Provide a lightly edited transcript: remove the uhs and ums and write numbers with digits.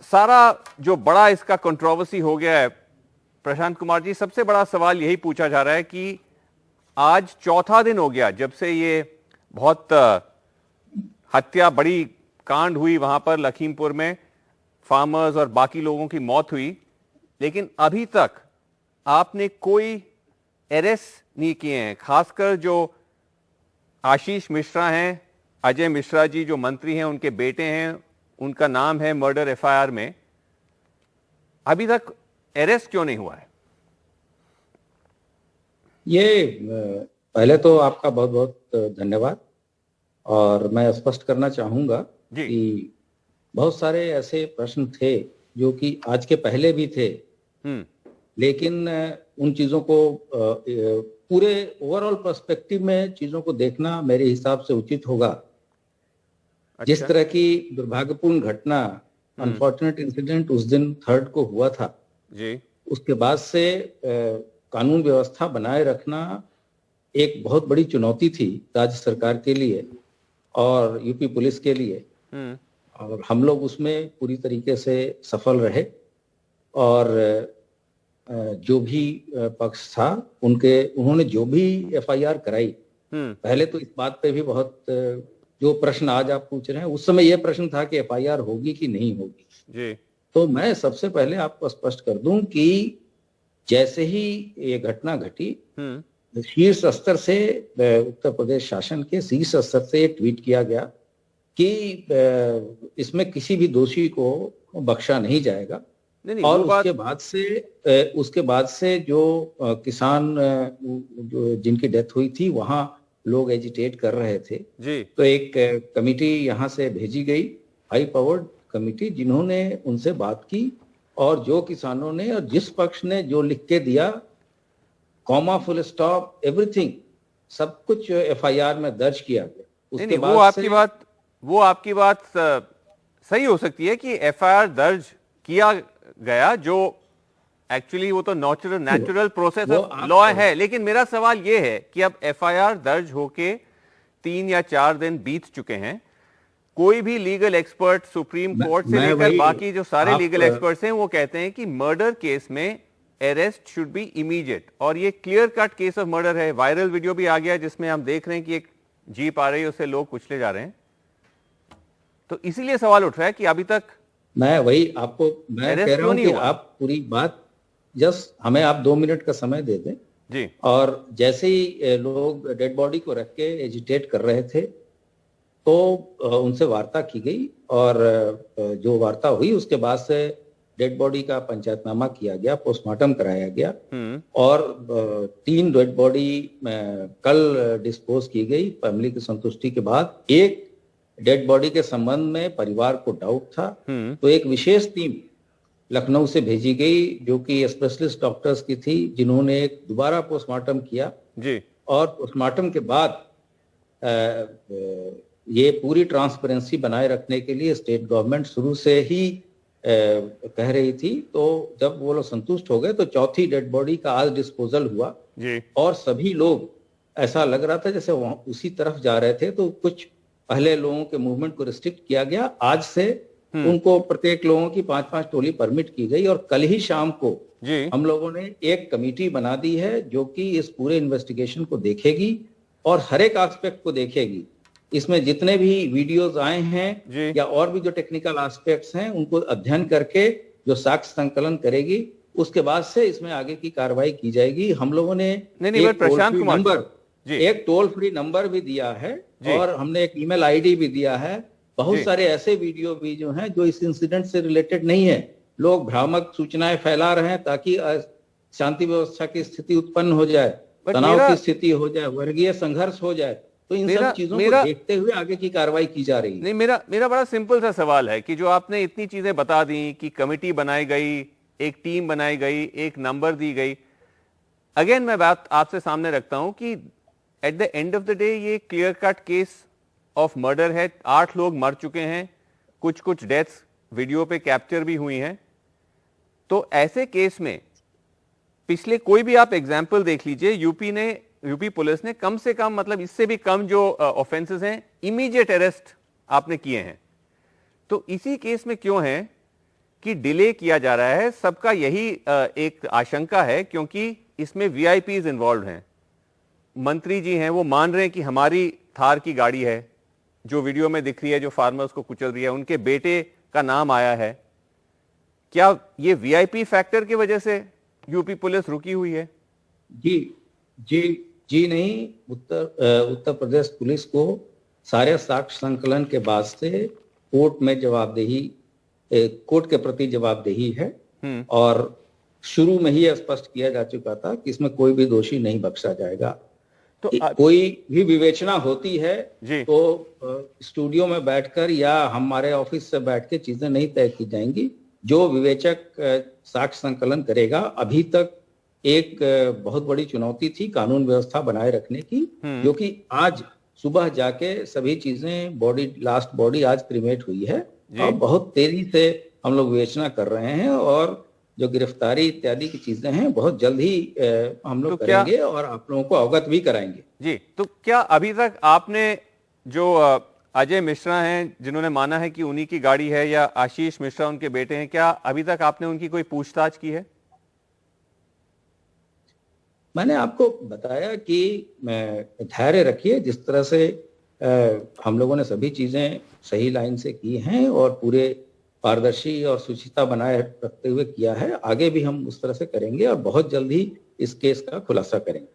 सारा जो बड़ा इसका कंट्रोवर्सी हो गया है प्रशांत कुमार जी, सबसे बड़ा सवाल यही पूछा जा रहा है कि आज चौथा दिन हो गया जब से ये बहुत हत्या, बड़ी कांड हुई वहां पर लखीमपुर में, फार्मर्स और बाकी लोगों की मौत हुई, लेकिन अभी तक आपने कोई अरेस्ट नहीं किए हैं। खासकर जो आशीष मिश्रा हैं, अजय मिश्रा जी जो मंत्री हैं, उनके बेटे हैं, उनका नाम है मर्डर एफआईआर में, अभी तक अरेस्ट क्यों नहीं हुआ है? ये पहले तो आपका बहुत बहुत धन्यवाद। और मैं स्पष्ट करना चाहूंगा कि बहुत सारे ऐसे प्रश्न थे जो कि आज के पहले भी थे, लेकिन उन चीजों को पूरे ओवरऑल पर्सपेक्टिव में चीजों को देखना मेरे हिसाब से उचित होगा। अच्छा। जिस तरह की दुर्भाग्यपूर्ण घटना, अनफॉर्चुनेट इंसिडेंट उस दिन 3rd को हुआ था जी, उसके बाद से कानून व्यवस्था बनाए रखना एक बहुत बड़ी चुनौती थी राज्य सरकार के लिए और यूपी पुलिस के लिए, और हम लोग उसमें पूरी तरीके से सफल रहे। और जो भी पक्ष था उन्होंने जो भी एफआईआर कराई, पहले तो इस बात पे भी बहुत, जो प्रश्न आज आप पूछ रहे हैं, उस समय यह प्रश्न था कि एफआईआर होगी कि नहीं होगी जी। तो मैं सबसे पहले आपको स्पष्ट कर दूं कि जैसे ही ये घटना घटी, शीर्ष स्तर से, उत्तर प्रदेश शासन के शीर्ष स्तर से एक ट्वीट किया गया कि इसमें किसी भी दोषी को बख्शा नहीं जाएगा। नहीं, और उसके बाद से जो किसान जिनकी डेथ हुई थी, वहां लोग एजिटेट कर रहे थे जी। तो एक कमिटी यहाँ से भेजी गई, हाई पावर्ड कमिटी, जिन्होंने उनसे बात की, और जो किसानों ने और जिस पक्ष ने जो लिख के दिया, कॉमा, फुल स्टॉप, एवरीथिंग, सब कुछ एफआईआर में दर्ज किया गया। उसके बाद वो आपकी बात सही हो सकती है कि एफआईआर दर्ज किया गया, जो एक्चुअली वो तो नेचुरल प्रोसेस ऑफ लॉ है, लेकिन मेरा सवाल ये है कि अब एफआईआर दर्ज होके 3 या 4 दिन बीत चुके हैं, कोई भी लीगल एक्सपर्ट, सुप्रीम कोर्ट से लेकर बाकी जो सारे लीगल एक्सपर्ट्स हैं, वो कहते हैं कि मर्डर केस में अरेस्ट शुड बी इमीडिएट, और ये clear cut case of murder है। वायरल वीडियो भी आ गया जिसमें हम देख रहे हैं कि एक जीप आ रही है, उससे लोग कुचले जा रहे हैं। तो इसीलिए सवाल उठ रहा है कि अभी तक मैं कह रहा हूं कि आप पूरी बात, जस्ट हमें आप 2 मिनट का समय दे दें जी। और जैसे ही लोग डेड बॉडी को रख के एजिटेट कर रहे थे, तो उनसे वार्ता की गई, और जो वार्ता हुई उसके बाद से डेड बॉडी का पंचायतनामा किया गया, पोस्टमार्टम कराया गया, और 3 डेड बॉडी कल डिस्पोज की गई फैमिली की संतुष्टि के बाद। एक डेड बॉडी के संबंध में परिवार को डाउट था, तो एक विशेष टीम लखनऊ से भेजी गई, जो कि स्पेशलिस्ट डॉक्टर्स की थी, जिन्होंने एक दोबारा पोस्टमार्टम किया जी। और पोस्टमार्टम के बाद ये पूरी ट्रांसपेरेंसी बनाए रखने के लिए स्टेट गवर्नमेंट शुरू से ही कह रही थी। तो जब वो लोग संतुष्ट हो गए, तो चौथी डेड बॉडी का आज डिस्पोजल हुआ जी। और सभी लोग, ऐसा लग रहा था जैसे वहां उसी तरफ जा रहे थे, तो कुछ पहले लोगों के मूवमेंट को रिस्ट्रिक्ट किया गया। आज से उनको प्रत्येक लोगों की 5-5 टोली परमिट की गई, और कल ही शाम को जी। हम लोगों ने एक कमेटी बना दी है जो कि इस पूरे इन्वेस्टिगेशन को देखेगी और हर एक एस्पेक्ट को देखेगी। इसमें जितने भी वीडियोस आए हैं या और भी जो टेक्निकल एस्पेक्ट्स हैं, उनको अध्ययन करके जो साक्ष्य संकलन करेगी, उसके बाद से इसमें आगे की कार्रवाई की जाएगी। हम लोगों ने एक टोल फ्री नंबर भी दिया है, और हमने एक ईमेल आईडी भी दिया है। बहुत सारे ऐसे वीडियो भी जो हैं, जो इस इंसिडेंट से रिलेटेड नहीं है, लोग भ्रामक सूचनाएं फैला रहे हैं ताकि शांति व्यवस्था की स्थिति उत्पन्न हो जाए, तनाव की स्थिति हो जाए, वर्गीय संघर्ष हो जाए। तो इन सब चीजों को देखते हुए आगे की कार्रवाई की जा रही है। नहीं, मेरा बड़ा सिंपल सा सवाल है कि जो आपने इतनी चीजें बता दी कि कमेटी बनाई गई, एक टीम बनाई गई, एक नंबर दी गई, अगेन मैं बात आपसे सामने रखता हूं कि at the end of the day ये clear cut case of murder है। 8 लोग मर चुके हैं, कुछ डेथ्स वीडियो पे कैप्चर भी हुई हैं। तो ऐसे केस में पिछले कोई भी आप एग्जाम्पल देख लीजिए, यूपी पुलिस ने कम से कम, मतलब इससे भी कम जो ऑफेंसेस हैं, इमीडिएट अरेस्ट आपने किए हैं। तो इसी केस में क्यों है कि डिले किया जा रहा है, सबका यही एक आशंका है, क्योंकि इसमें वीआईपीज इन्वॉल्व हैं। मंत्री जी हैं, वो मान रहे हैं कि हमारी थार की गाड़ी है जो वीडियो में दिख रही है, जो फार्मर्स को कुचल रही है, उनके बेटे का नाम आया है। क्या ये वीआईपी फैक्टर की वजह से यूपी पुलिस रुकी हुई है? जी जी जी नहीं, उत्तर प्रदेश पुलिस को सारे साक्ष्य संकलन के बाद से कोर्ट में जवाबदेही, कोर्ट के प्रति जवाबदेही है। और शुरू में ही स्पष्ट किया जा चुका था कि इसमें कोई भी दोषी नहीं बख्शा जाएगा। तो कोई भी विवेचना होती है तो स्टूडियो में बैठकर या हमारे ऑफिस से बैठ के चीजें नहीं तय की जाएंगी। जो विवेचक साक्ष्य संकलन करेगा, अभी तक एक बहुत बड़ी चुनौती थी कानून व्यवस्था बनाए रखने की, जो कि आज सुबह जाके सभी चीजें लास्ट बॉडी आज क्रिमेट हुई है और बहुत तेजी से हम लोग विवेचना कर रहे हैं, और जो गिरफ्तारी इत्यादि की चीजें हैं बहुत जल्द ही हम लोग करेंगे और आप लोगों को अवगत भी कराएंगे। जी, तो क्या अभी तक आपने जो अजय मिश्रा हैं, जिन्होंने माना है कि उन्हीं की गाड़ी है, या आशीष मिश्रा उनके बेटे हैं, क्या अभी तक आपने उनकी कोई पूछताछ की है? मैंने आपको बताया कि धैर्य रखिए। जिस तरह से हम लोगों ने सभी चीजें सही लाइन से की हैं और पूरे पारदर्शी और शुचिता बनाए रखते हुए किया है, आगे भी हम उस तरह से करेंगे और बहुत जल्द ही इस केस का खुलासा करेंगे।